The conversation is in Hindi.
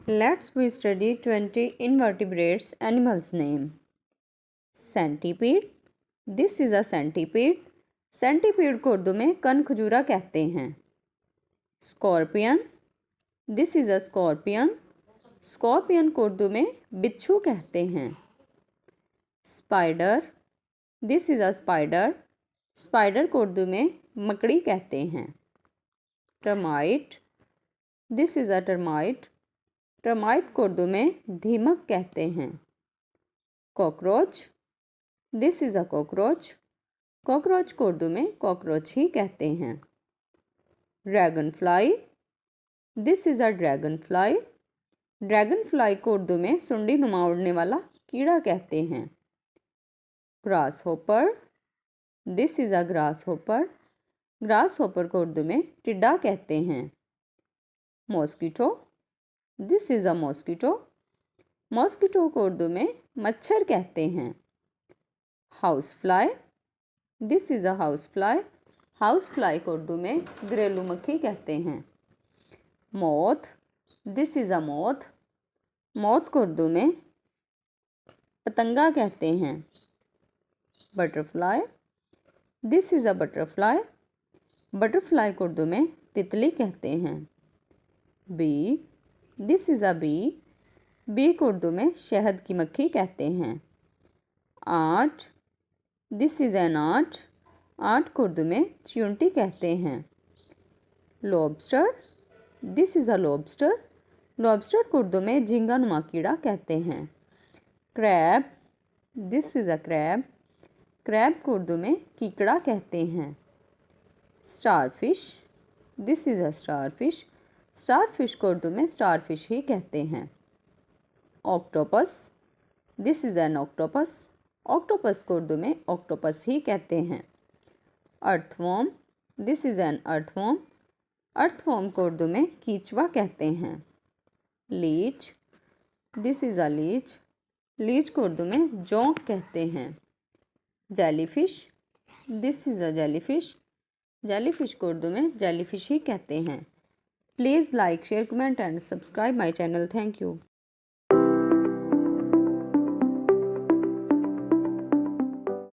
Let's we study 20 invertebrates animals name. Centipede. This is a centipede. Centipede को उर्दू में कनखजूरा कहते हैं. Scorpion. This is a scorpion. Scorpion को उर्दू में बिच्छू कहते हैं. Spider. This is a spider. Spider को उर्दू में मकड़ी कहते हैं. Termite. This is a termite. Termite को उर्दू में दीमक कहते हैं. Cockroach. This is a cockroach. Cockroach को उर्दू में कॉकरोच ही कहते हैं. Dragon fly. This is a dragon fly. Dragon fly को उर्दू में सुंडी नुमा उड़ने वाला कीड़ा कहते हैं. Grass hopper. This is a grass hopper. Grass hopper को उर्दू में टिड्डा कहते हैं. Mosquito. This is a mosquito. Mosquito को उर्दू में मच्छर कहते हैं. House fly. This is a house fly. House fly को उर्दू में घरेलू मक्खी कहते हैं. Moth. This is a moth. Moth को उर्दू में पतंगा कहते हैं. Butterfly. This is a butterfly. Butterfly को उर्दू में तितली कहते हैं. Bee. This is a bee. Bee को उर्दू में शहद की मक्खी कहते हैं. Ant. This is an ant. Ant को उर्दू में चींटी कहते हैं. Lobster. This is a lobster. Lobster को उर्दू में झींगा नुमा कीड़ा कहते हैं. Crab. This is a crab. Crab को उर्दू में कीकड़ा कहते हैं. Starfish. This is a starfish. Starfish को उर्दू में स्टारफिश ही कहते हैं. Octopus. This is N octopus. Octopus को उर्दू में ऑक्टोपस ही कहते हैं. Earthworm. This is an earthworm. Earthworm को उर्दू में कीचवा कहते हैं. Leech. This is a leech. Leech को उर्दू में जोंक कहते हैं. Jellyfish. This is a jellyfish. Jellyfish को उर्दू में जेलीफिश ही कहते हैं. Please like, share, comment and subscribe my channel. Thank you.